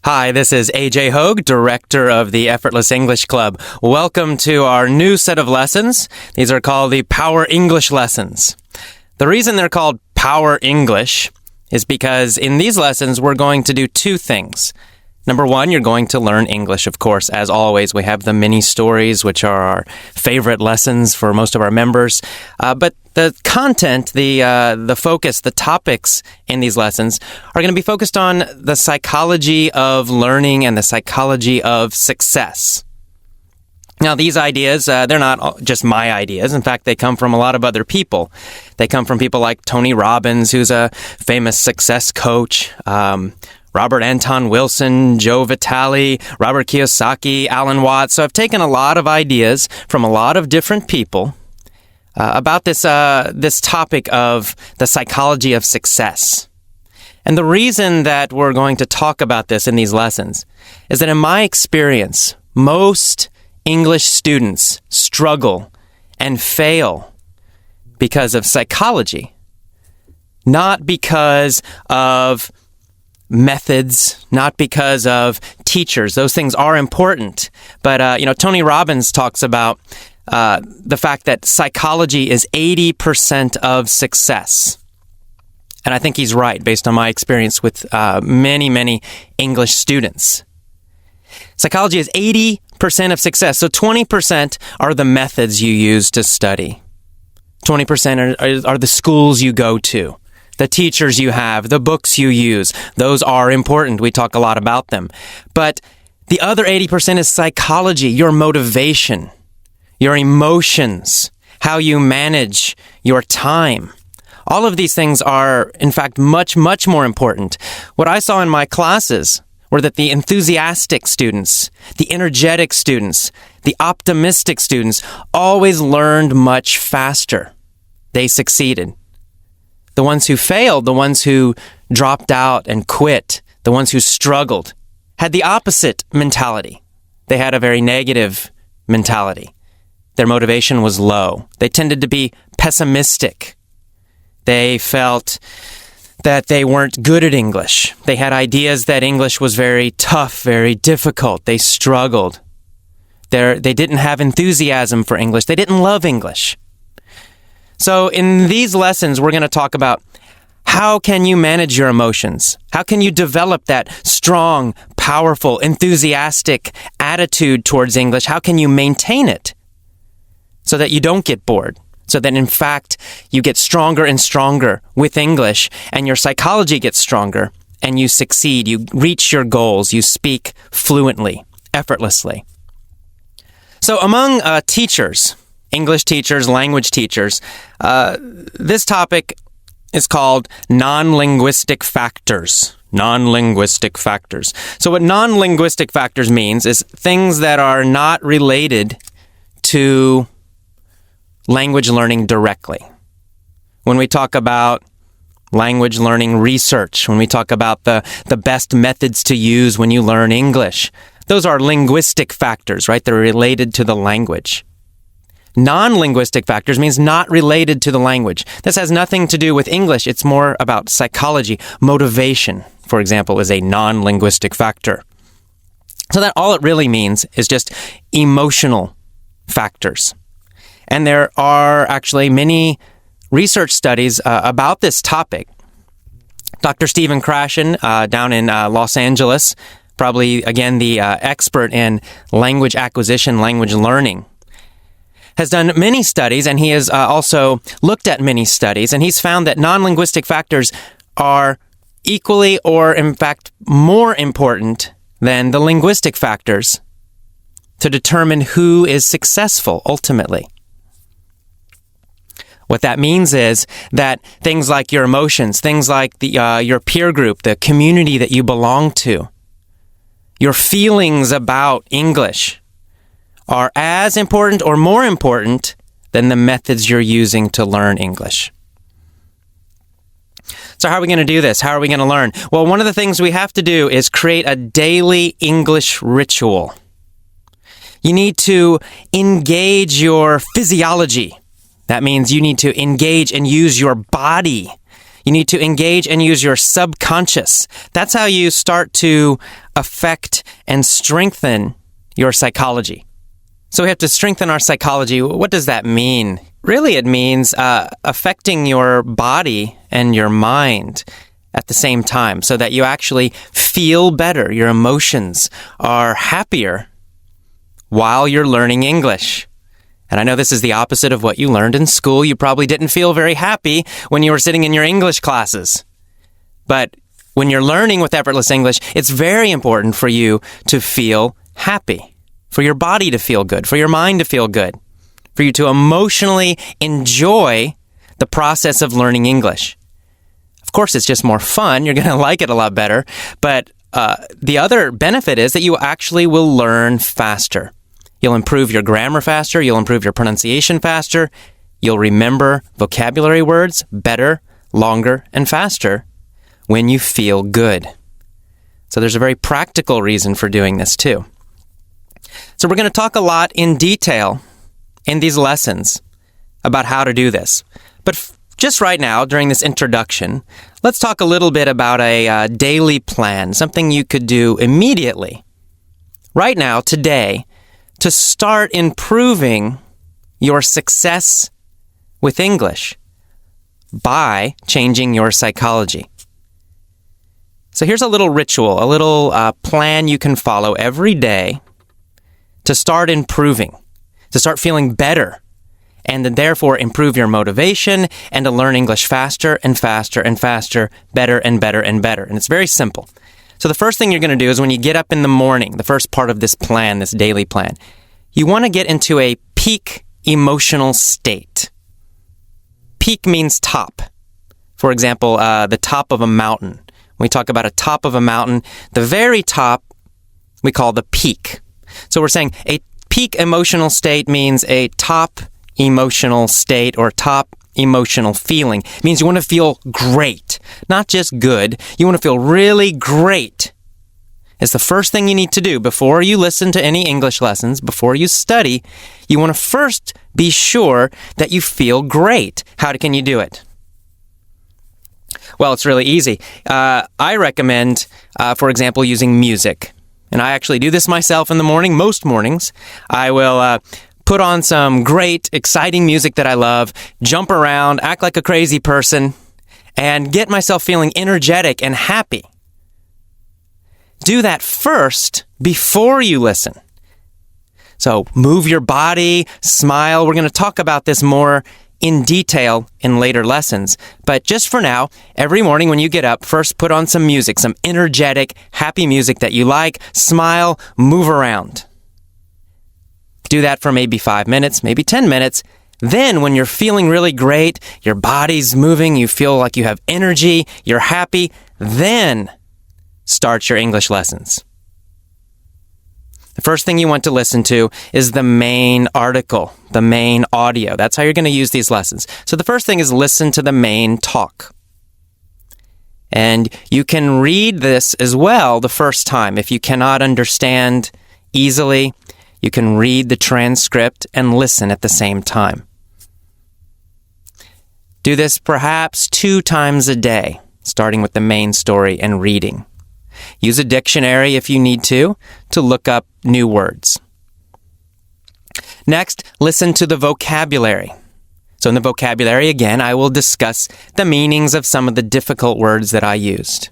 Hi, this is AJ Hogue, director of the Effortless English Club. Welcome to our new set of lessons. These are called the Power English lessons. The reason they're called Power English is because in these lessons, we're going to do two things. Number one, you're going to learn English, of course. As always, we have the mini stories, which are our favorite lessons for most of our members. But the content, the focus, the topics in these lessons are going to be focused on the psychology of learning and the psychology of success. Now, these ideas, they're not just my ideas. In fact, they come from a lot of other people. They come from people like Tony Robbins, who's a famous success coach, Robert Anton Wilson, Joe Vitale, Robert Kiyosaki, Alan Watts. So I've taken a lot of ideas from a lot of different people about this topic of the psychology of success. And the reason that we're going to talk about this in these lessons is that in my experience, most English students struggle and fail because of psychology, not because of methods, not because of teachers. Those things are important. But, Tony Robbins talks about the fact that psychology is 80% of success. And I think he's right based on my experience with many, many English students. Psychology is 80% of success. So 20% are the methods you use to study. 20% are the schools you go to. The teachers you have, the books you use, those are important. We talk a lot about them. But the other 80% is psychology, your motivation, your emotions, how you manage your time. All of these things are, in fact, much, much more important. What I saw in my classes were that the enthusiastic students, the energetic students, the optimistic students always learned much faster. They succeeded. The ones who failed, the ones who dropped out and quit, the ones who struggled, had the opposite mentality. They had a very negative mentality. Their motivation was low. They tended to be pessimistic. They felt that they weren't good at English. They had ideas that English was very tough, very difficult. They struggled. They didn't have enthusiasm for English. They didn't love English. So in these lessons, we're going to talk about how can you manage your emotions? How can you develop that strong, powerful, enthusiastic attitude towards English? How can you maintain it so that you don't get bored? So that in fact, you get stronger and stronger with English and your psychology gets stronger and you succeed. You reach your goals. You speak fluently, effortlessly. So among teachers, English teachers, language teachers, this topic is called non-linguistic factors. Non-linguistic factors. So what non-linguistic factors means is things that are not related to language learning directly. When we talk about language learning research, when we talk about the best methods to use when you learn English, those are linguistic factors, right? They're related to the language. Non-linguistic factors means not related to the language. This has nothing to do with English. It's more about psychology. Motivation, for example, is a non-linguistic factor. So that all it really means is just emotional factors. And there are actually many research studies about this topic. Dr. Stephen Krashen down in Los Angeles, probably, again, the expert in language acquisition, language learning, has done many studies, and he has also looked at many studies, and he's found that non-linguistic factors are equally or, in fact, more important than the linguistic factors to determine who is successful ultimately. What that means is that things like your emotions, things like your peer group, the community that you belong to, your feelings about English are as important or more important than the methods you're using to learn English. So how are we going to do this? How are we going to learn? Well, one of the things we have to do is create a daily English ritual. You need to engage your physiology. That means you need to engage and use your body. You need to engage and use your subconscious. That's how you start to affect and strengthen your psychology. So we have to strengthen our psychology. What does that mean? Really, it means affecting your body and your mind at the same time so that you actually feel better. Your emotions are happier while you're learning English. And I know this is the opposite of what you learned in school. You probably didn't feel very happy when you were sitting in your English classes. But when you're learning with Effortless English, it's very important for you to feel happy, for your body to feel good, for your mind to feel good, for you to emotionally enjoy the process of learning English. Of course, it's just more fun. You're going to like it a lot better. But the other benefit is that you actually will learn faster. You'll improve your grammar faster. You'll improve your pronunciation faster. You'll remember vocabulary words better, longer, and faster when you feel good. So there's a very practical reason for doing this too. So we're going to talk a lot in detail in these lessons about how to do this. But just right now, during this introduction, let's talk a little bit about a daily plan, something you could do immediately, right now, today, to start improving your success with English by changing your psychology. So here's a little ritual, a little plan you can follow every day to start improving, to start feeling better, and then therefore improve your motivation and to learn English faster and faster and faster, better and better and better. And it's very simple. So the first thing you're going to do is when you get up in the morning, the first part of this plan, this daily plan, you want to get into a peak emotional state. Peak means top. For example, the top of a mountain. When we talk about a top of a mountain, the very top we call the peak. So we're saying a peak emotional state means a top emotional state or top emotional feeling. It means you want to feel great, not just good. You want to feel really great. It's the first thing you need to do before you listen to any English lessons, before you study. You want to first be sure that you feel great. How can you do it? Well, it's really easy. I recommend, for example, using music. And I actually do this myself in the morning. Most mornings, I will put on some great, exciting music that I love, jump around, act like a crazy person, and get myself feeling energetic and happy. Do that first before you listen. So move your body, smile. We're going to talk about this more in detail in later lessons. But just for now, every morning when you get up, first put on some music, some energetic, happy music that you like. Smile, move around. Do that for maybe 5 minutes, maybe 10 minutes. Then when you're feeling really great, your body's moving, you feel like you have energy, you're happy, then start your English lessons. The first thing you want to listen to is the main article, the main audio. That's how you're going to use these lessons. So the first thing is listen to the main talk. And you can read this as well the first time. If you cannot understand easily, you can read the transcript and listen at the same time. Do this perhaps 2 times a day, starting with the main story and reading. Use a dictionary if you need to look up new words. Next, listen to the vocabulary. So in the vocabulary, again, I will discuss the meanings of some of the difficult words that I used.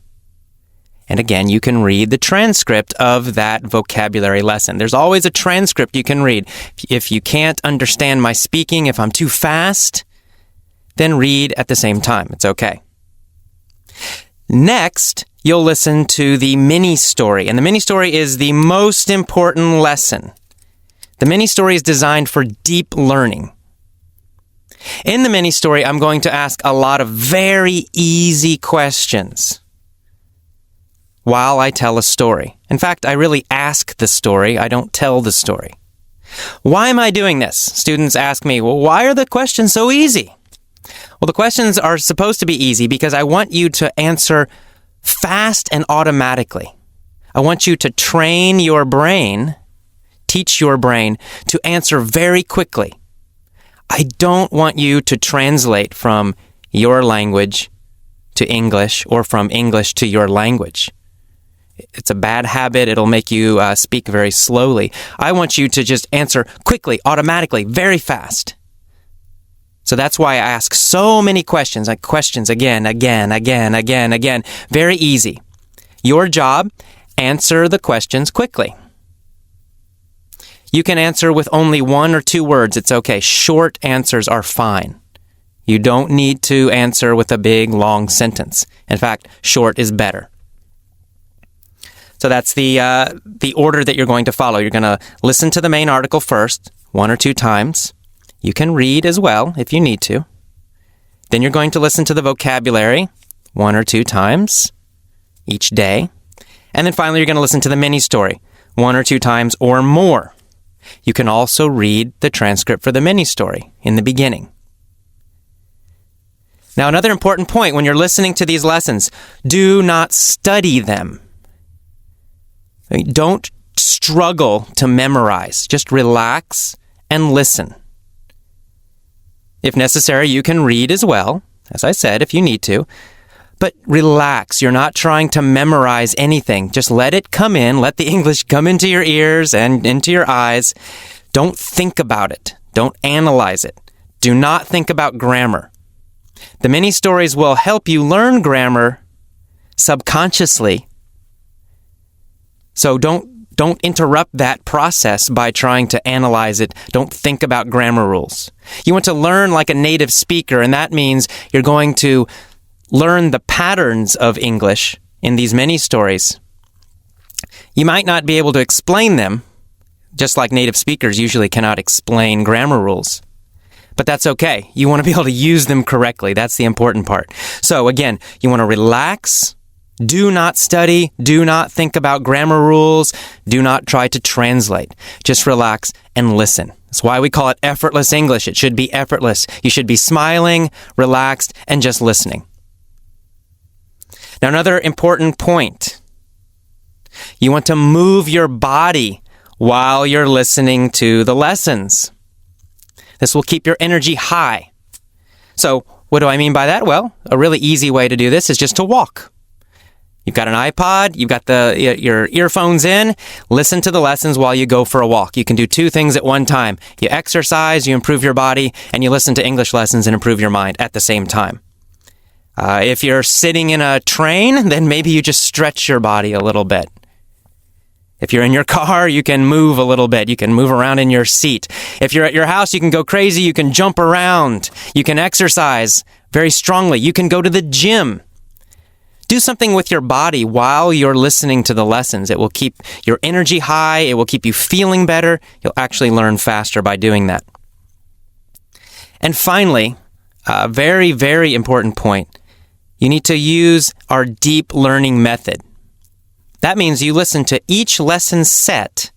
And again, you can read the transcript of that vocabulary lesson. There's always a transcript you can read. If you can't understand my speaking, if I'm too fast, then read at the same time. It's okay. Next, you'll listen to the mini story. And the mini story is the most important lesson. The mini story is designed for deep learning. In the mini story, I'm going to ask a lot of very easy questions while I tell a story. In fact, I really ask the story. I don't tell the story. Why am I doing this? Students ask me, well, why are the questions so easy? Well, the questions are supposed to be easy because I want you to answer fast and automatically. I want you to train your brain, teach your brain to answer very quickly. I don't want you to translate from your language to English or from English to your language. It's a bad habit. It'll make you speak very slowly. I want you to just answer quickly, automatically, very fast. So that's why I ask so many questions, like questions again. Very easy. Your job, answer the questions quickly. You can answer with only 1 or 2 words. It's okay. Short answers are fine. You don't need to answer with a big, long sentence. In fact, short is better. So that's the order that you're going to follow. You're going to listen to the main article first, 1 or 2 times. You can read as well if you need to. Then you're going to listen to the vocabulary 1 or 2 times each day. And then finally, you're going to listen to the mini story 1 or 2 times or more. You can also read the transcript for the mini story in the beginning. Now, another important point when you're listening to these lessons, do not study them. Don't struggle to memorize. Just relax and listen. If necessary, you can read as well, as I said, if you need to. But relax. You're not trying to memorize anything. Just let it come in. Let the English come into your ears and into your eyes. Don't think about it. Don't analyze it. Do not think about grammar. The mini stories will help you learn grammar subconsciously. So don't interrupt that process by trying to analyze it. Don't think about grammar rules. You want to learn like a native speaker, and that means you're going to learn the patterns of English in these mini stories. You might not be able to explain them, just like native speakers usually cannot explain grammar rules. But that's okay. You want to be able to use them correctly. That's the important part. So again, you want to relax. Do not study. Do not think about grammar rules. Do not try to translate. Just relax and listen. That's why we call it effortless English. It should be effortless. You should be smiling, relaxed, and just listening. Now, another important point. You want to move your body while you're listening to the lessons. This will keep your energy high. So, what do I mean by that? Well, a really easy way to do this is just to walk. You've got an iPod, you've got your earphones in, listen to the lessons while you go for a walk. You can do 2 things at one time. You exercise, you improve your body, and you listen to English lessons and improve your mind at the same time. If you're sitting in a train, then maybe you just stretch your body a little bit. If you're in your car, you can move a little bit. You can move around in your seat. If you're at your house, you can go crazy. You can jump around. You can exercise very strongly. You can go to the gym. Do something with your body while you're listening to the lessons. It will keep your energy high. It will keep you feeling better. You'll actually learn faster by doing that. And finally, a very, very important point. You need to use our deep learning method. That means you listen to each lesson set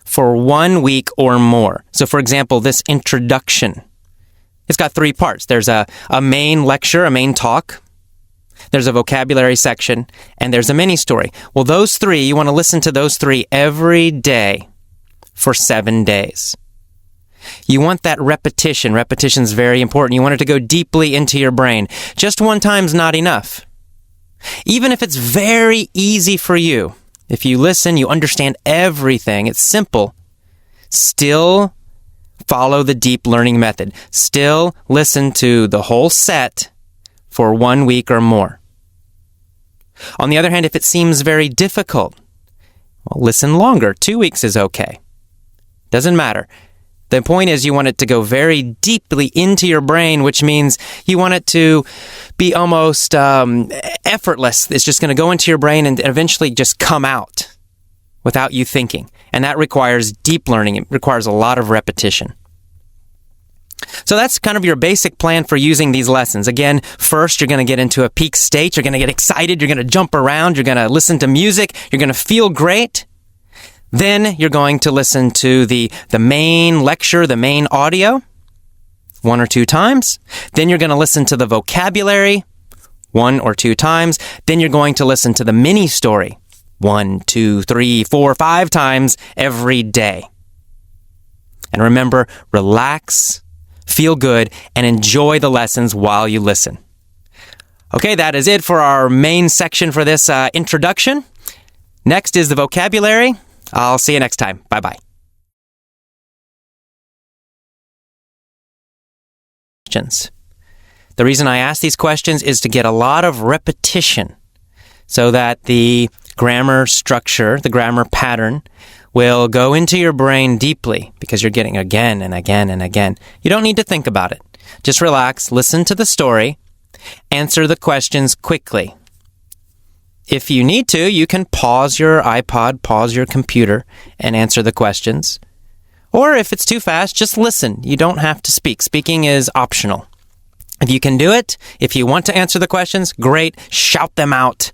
for 1 week or more. So, for example, this introduction, it's got 3 parts. There's a main lecture, a main talk. There's a vocabulary section, and there's a mini story. Well, those 3, you want to listen to those 3 every day for 7 days. You want that repetition. Repetition is very important. You want it to go deeply into your brain. Just 1 time's not enough. Even if it's very easy for you, if you listen, you understand everything, it's simple, still follow the deep learning method. Still listen to the whole set for 1 week or more. On the other hand, if it seems very difficult, well, listen longer. 2 weeks is okay. Doesn't matter. The point is you want it to go very deeply into your brain, which means you want it to be almost effortless. It's just going to go into your brain and eventually just come out without you thinking. And that requires deep learning. It requires a lot of repetition. So that's kind of your basic plan for using these lessons. Again, first, you're going to get into a peak state. You're going to get excited. You're going to jump around. You're going to listen to music. You're going to feel great. Then you're going to listen to the main lecture, the main audio, 1 or 2 times. Then you're going to listen to the vocabulary 1 or 2 times. Then you're going to listen to the mini story 1, 2, 3, 4, 5 times every day. And remember, relax, feel good, and enjoy the lessons while you listen. Okay, that is it for our main section for this introduction. Next is the vocabulary. I'll see you next time. Bye-bye. The reason I ask these questions is to get a lot of repetition so that the grammar structure, the grammar pattern, will go into your brain deeply because you're getting again and again and again. You don't need to think about it. Just relax, listen to the story, answer the questions quickly. If you need to, you can pause your iPod, pause your computer, and answer the questions. Or if it's too fast, just listen. You don't have to speak. Speaking is optional. If you can do it, if you want to answer the questions, great, shout them out.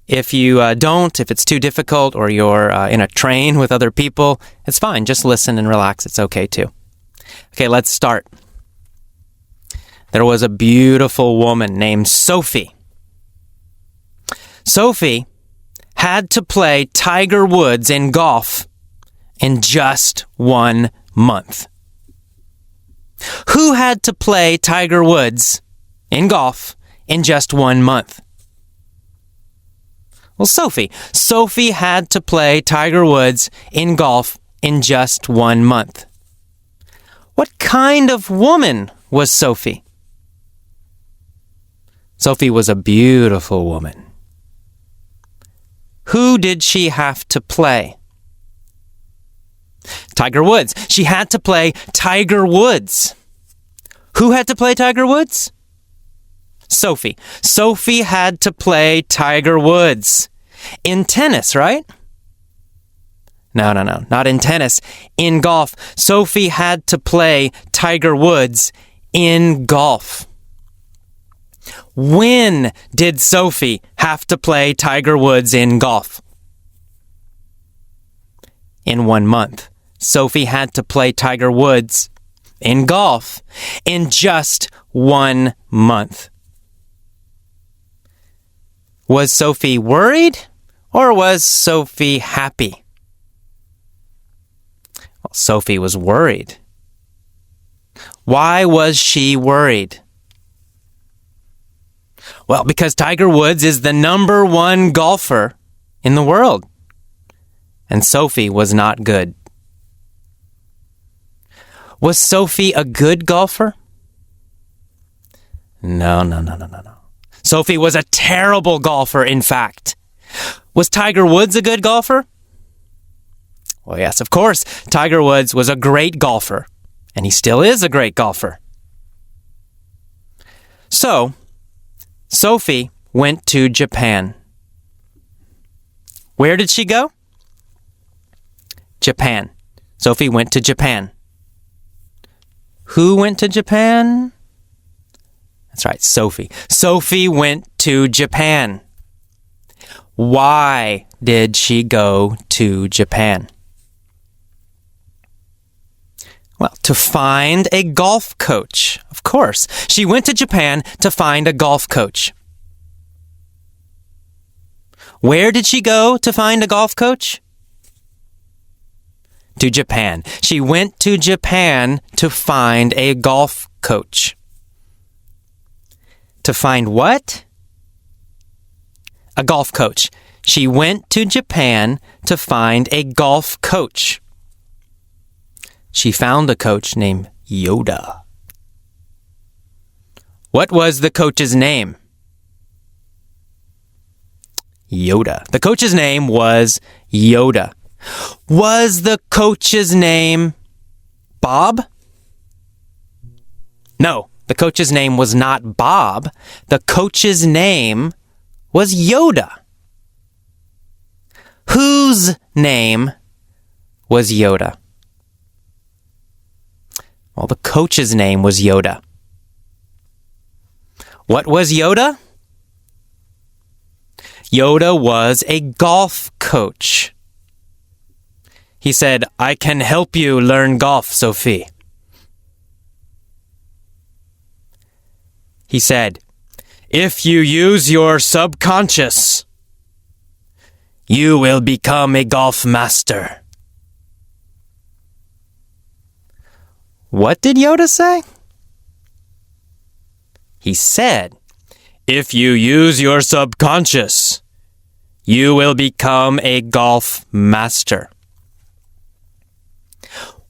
If you don't, if it's too difficult or you're in a train with other people, it's fine. Just listen and relax. It's okay too. Okay, let's start. There was a beautiful woman named Sophie. Sophie had to play Tiger Woods in golf in just 1 month. Who had to play Tiger Woods in golf in just 1 month? Well, Sophie. Sophie had to play Tiger Woods in golf in just 1 month. What kind of woman was Sophie? Sophie was a beautiful woman. Who did she have to play? Tiger Woods. She had to play Tiger Woods. Who had to play Tiger Woods? Sophie. Sophie had to play Tiger Woods. In tennis, right? No, not in tennis. In golf. Sophie had to play Tiger Woods in golf. When did Sophie have to play Tiger Woods in golf? In 1 month. Sophie had to play Tiger Woods in golf in just 1 month. Was Sophie worried or was Sophie happy? Well, Sophie was worried. Why was she worried? Well, because Tiger Woods is the #1 golfer in the world. And Sophie was not good. Was Sophie a good golfer? No. Sophie was a terrible golfer, in fact. Was Tiger Woods a good golfer? Well, yes, of course. Tiger Woods was a great golfer, and he still is a great golfer. So, Sophie went to Japan. Where did she go? Japan. Sophie went to Japan. Who went to Japan? That's right, Sophie. Sophie went to Japan. Why did she go to Japan? Well, to find a golf coach. Of course. She went to Japan to find a golf coach. Where did she go to find a golf coach? To Japan. She went to Japan to find a golf coach. To find what? A golf coach. She went to Japan to find a golf coach. She found a coach named Yoda. What was the coach's name? Yoda. The coach's name was Yoda. Was the coach's name Bob? No, the coach's name was not Bob. The coach's name was Yoda. Whose name was Yoda? Well, the coach's name was Yoda. What was Yoda? Yoda was a golf coach. He said, "I can help you learn golf, Sophie." He said, "If you use your subconscious, you will become a golf master." What did Yoda say? He said, "If you use your subconscious, You will become a golf master.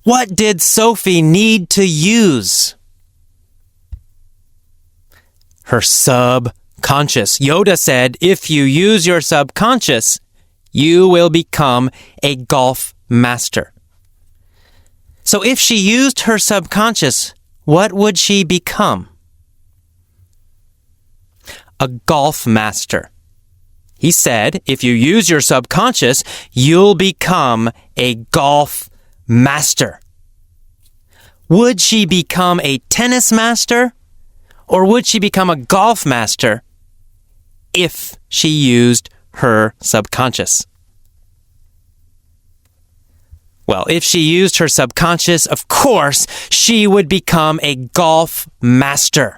What did Sophie need to use? Her subconscious. Yoda said, if you use your subconscious, you will become a golf master. So if she used her subconscious, what would she become? A golf master. He said, if you use your subconscious, you'll become a golf master. Would she become a tennis master? Or would she become a golf master if she used her subconscious? Well, if she used her subconscious, of course, she would become a golf master.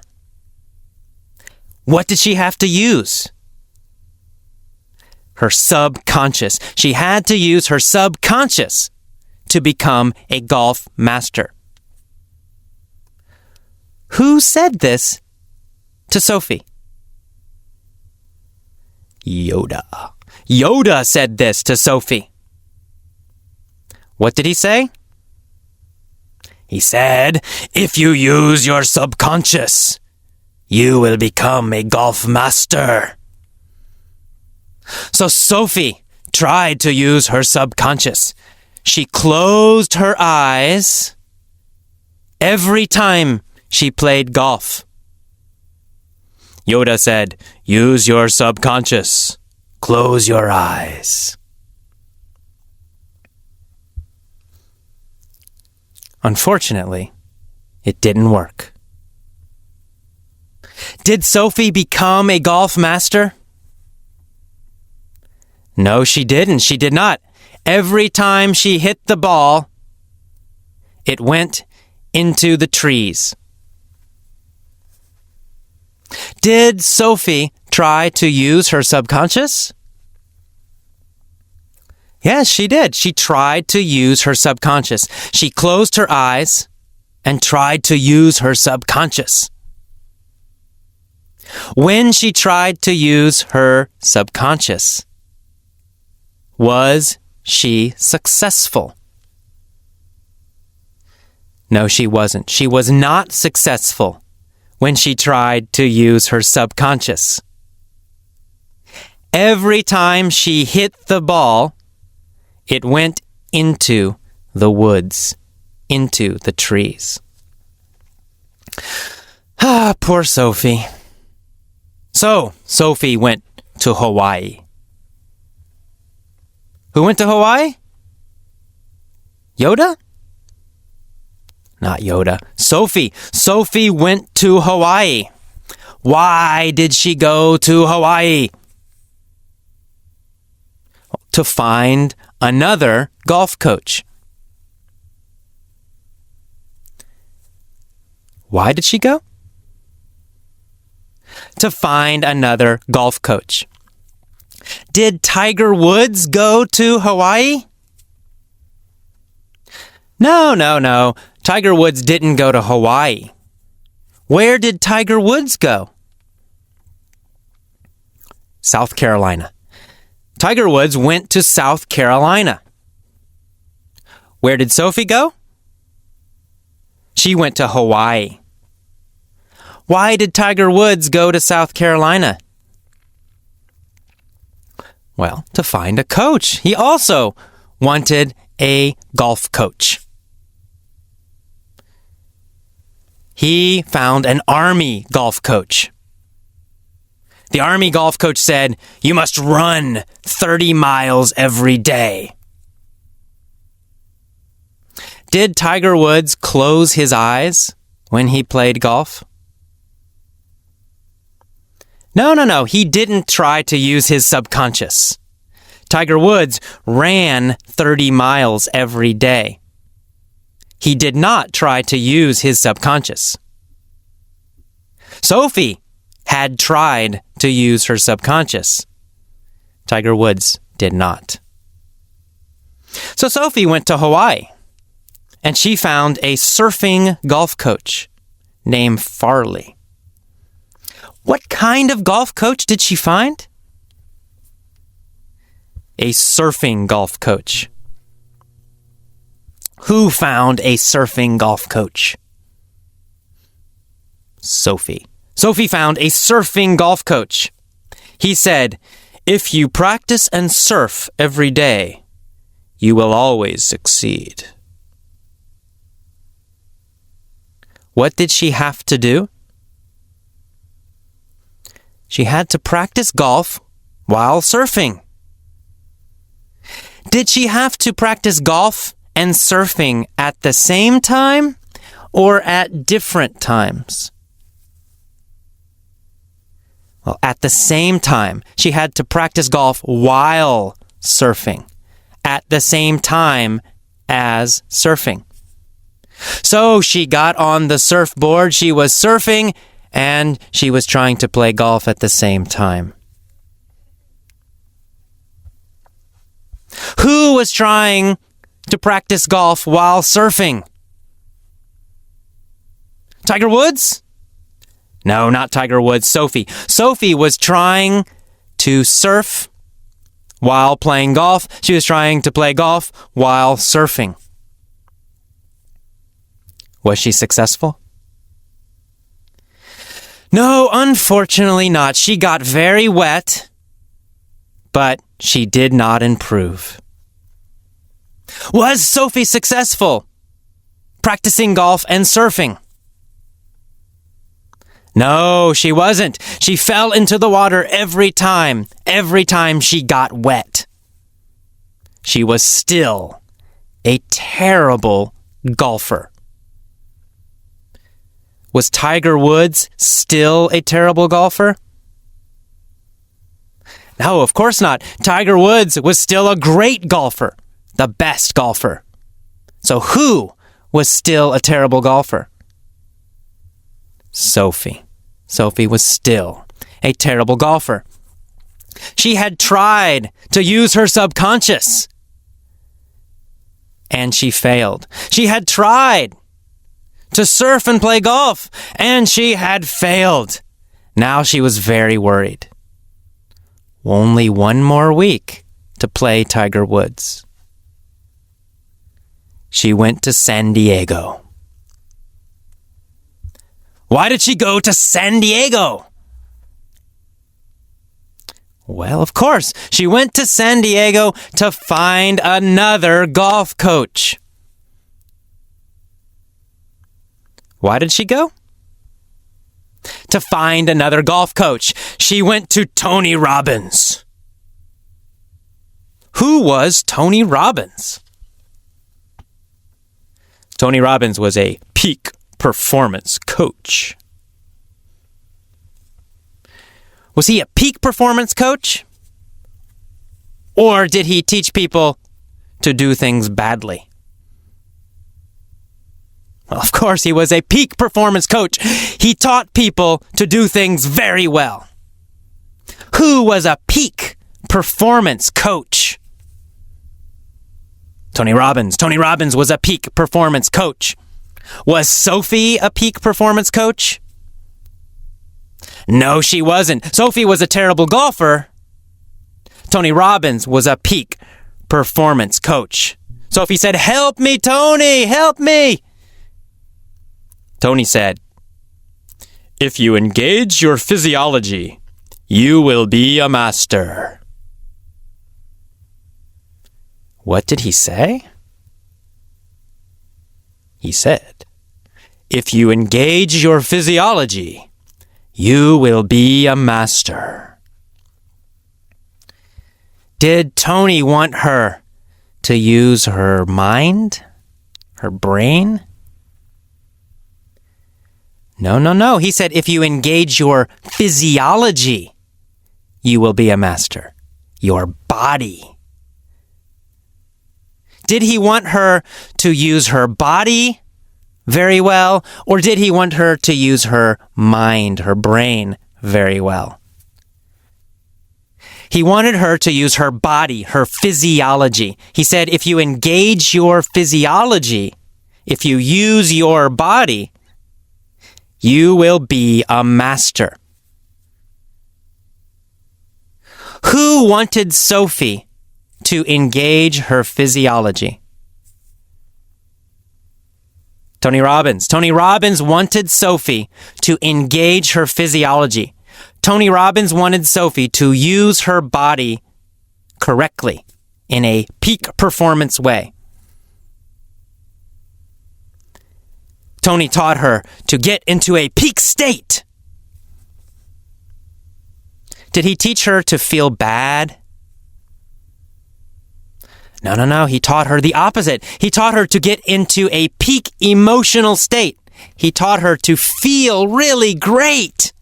What did she have to use? Her subconscious. She had to use her subconscious to become a golf master. Who said this to Sophie? Yoda. Yoda said this to Sophie. What did he say? He said, if you use your subconscious, you will become a golf master. So Sophie tried to use her subconscious. She closed her eyes every time she played golf. Yoda said, use your subconscious. Close your eyes. Unfortunately, it didn't work. Did Sophie become a golf master? No, she didn't. She did not. Every time she hit the ball, it went into the trees. Did Sophie try to use her subconscious? Yes, she did. She tried to use her subconscious. She closed her eyes and tried to use her subconscious. When she tried to use her subconscious, was she successful? No, she wasn't. She was not successful when she tried to use her subconscious. Every time she hit the ball, it went into the woods, into the trees. Poor Sophie. So, Sophie went to Hawaii. Who went to Hawaii? Yoda? Not Yoda. Sophie. Sophie went to Hawaii. Why did she go to Hawaii? To find another golf coach. Why did she go? To find another golf coach. Did Tiger Woods go to Hawaii? No. Tiger Woods didn't go to Hawaii. Where did Tiger Woods go? South Carolina. Tiger Woods went to South Carolina. Where did Sophie go? She went to Hawaii. Why did Tiger Woods go to South Carolina? Well, to find a coach. He also wanted a golf coach. He found an Army golf coach. The Army golf coach said, you must run 30 miles every day. Did Tiger Woods close his eyes when he played golf? No. He didn't try to use his subconscious. Tiger Woods ran 30 miles every day. He did not try to use his subconscious. Sophie had tried to use her subconscious. Tiger Woods did not. So Sophie went to Hawaii, and she found a surfing golf coach named Farley. What kind of golf coach did she find? a surfing golf coach? Who found a surfing golf coach? Sophie. Sophie found a surfing golf coach. He said, "If you practice and surf every day, you will always succeed." What did she have to do? She had to practice golf while surfing. Did she have to practice golf and surfing at the same time or at different times? Well, at the same time. She had to practice golf while surfing at the same time as surfing. So she got on the surfboard, she was surfing, and she was trying to play golf at the same time. Who was trying to practice golf while surfing? Tiger Woods? No, not Tiger Woods. Sophie. Sophie was trying to surf while playing golf. She was trying to play golf while surfing. Was she successful? No, unfortunately not. She got very wet, but she did not improve. Was Sophie successful practicing golf and surfing? No, she wasn't. She fell into the water every time she got wet. She was still a terrible golfer. Was Tiger Woods still a terrible golfer? No, of course not. Tiger Woods was still a great golfer, the best golfer. So who was still a terrible golfer? Sophie. Sophie was still a terrible golfer. She had tried to use her subconscious, and she failed. She had tried to surf and play golf, and she had failed. Now she was very worried. Only one more week to play Tiger Woods. She went to San Diego. Why did she go to San Diego? Well, of course, she went to San Diego to find another golf coach. Why did she go? To find another golf coach. She went to Tony Robbins. Who was Tony Robbins? Tony Robbins was a peak performance coach. Was he a peak performance coach? Or did he teach people to do things badly? Well, of course, he was a peak performance coach. He taught people to do things very well. Who was a peak performance coach? Tony Robbins. Tony Robbins was a peak performance coach. Was Sophie a peak performance coach? No, she wasn't. Sophie was a terrible golfer. Tony Robbins was a peak performance coach. Sophie said, "Help me, Tony, help me." Tony said, "If you engage your physiology, you will be a master." What did he say? He said, "If you engage your physiology, you will be a master." Did Tony want her to use her mind, her brain? No. He said, if you engage your physiology, you will be a master. Your body. Did he want her to use her body very well, or did he want her to use her mind, her brain, very well? He wanted her to use her body, her physiology. He said, if you engage your physiology, if you use your body, you will be a master. Who wanted Sophie to engage her physiology. Tony Robbins. Tony Robbins wanted Sophie to engage her physiology. Tony Robbins wanted Sophie to use her body correctly in a peak performance way. Tony taught her to get into a peak state. Did he teach her to feel bad? No. He taught her the opposite. He taught her to get into a peak emotional state. He taught her to feel really great.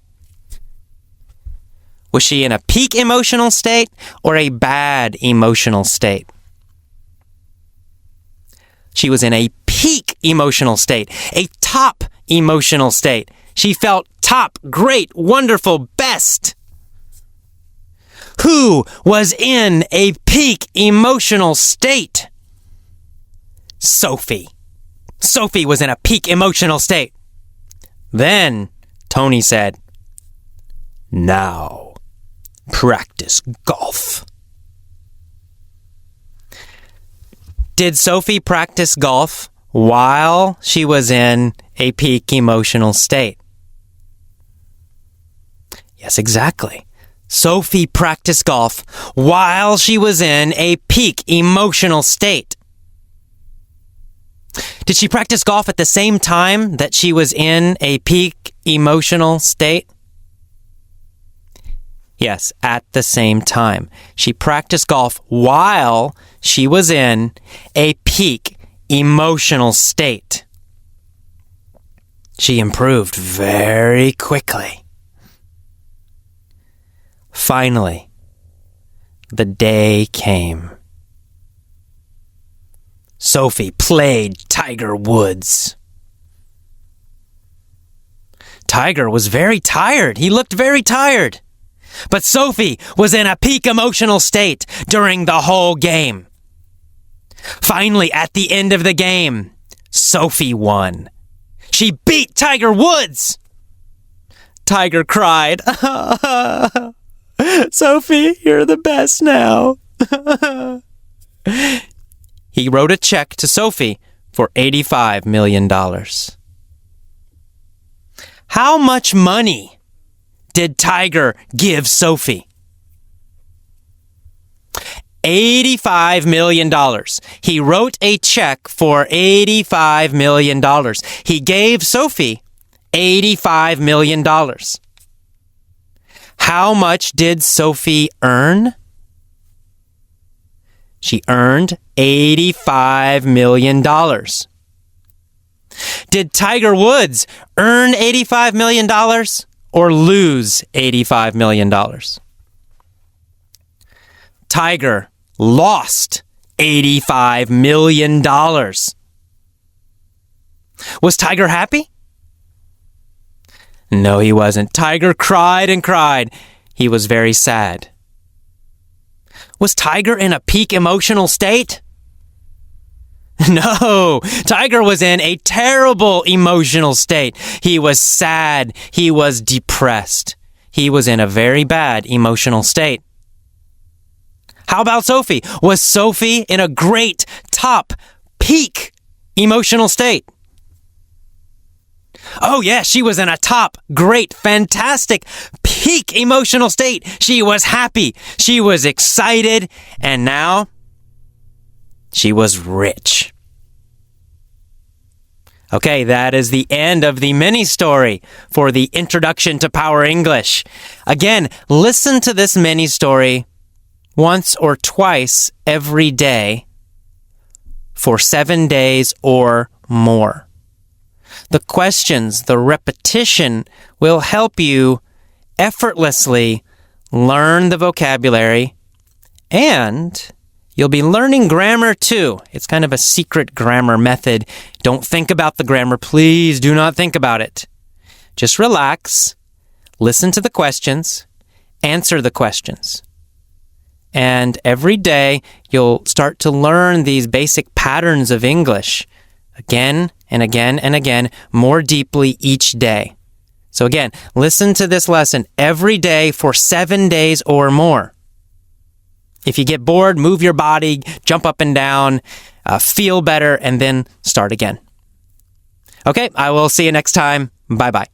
Was she in a peak emotional state or a bad emotional state? She was in a peak emotional state, a top emotional state. She felt top, great, wonderful, best. Who was in a peak emotional state? Sophie. Sophie was in a peak emotional state. Then Tony said, "Now, practice golf." Did Sophie practice golf while she was in a peak emotional state? Yes, exactly. Sophie practiced golf while she was in a peak emotional state. Did she practice golf at the same time that she was in a peak emotional state? Yes, at the same time. She practiced golf while she was in a peak emotional state. She improved very quickly. Finally, the day came. Sophie played Tiger Woods. Tiger was very tired. He looked very tired. But Sophie was in a peak emotional state during the whole game. Finally, at the end of the game, Sophie won. She beat Tiger Woods. Tiger cried, "Sophie, you're the best now." He wrote a check to Sophie for $85 million. How much money did Tiger give Sophie? $85 million. He wrote a check for $85 million. He gave Sophie $85 million. How much did Sophie earn? She earned $85 million. Did Tiger Woods earn $85 million or lose $85 million? Tiger lost $85 million. Was Tiger happy? No, he wasn't. Tiger cried and cried. He was very sad. Was Tiger in a peak emotional state? No, Tiger was in a terrible emotional state. He was sad. He was depressed. He was in a very bad emotional state. How about Sophie? Was Sophie in a great, top, peak emotional state? Oh, yes, she was in a top, great, fantastic, peak emotional state. She was happy. She was excited. And now, she was rich. Okay, that is the end of the mini story for the Introduction to Power English. Again, listen to this mini story once or twice every day for 7 days or more. The questions, the repetition will help you effortlessly learn the vocabulary, and you'll be learning grammar too. It's kind of a secret grammar method. Don't think about the grammar. Please do not think about it. Just relax, listen to the questions, answer the questions. And every day, you'll start to learn these basic patterns of English again and again and again, more deeply each day. So again, listen to this lesson every day for 7 days or more. If you get bored, move your body, jump up and down, feel better, and then start again. Okay, I will see you next time. Bye-bye.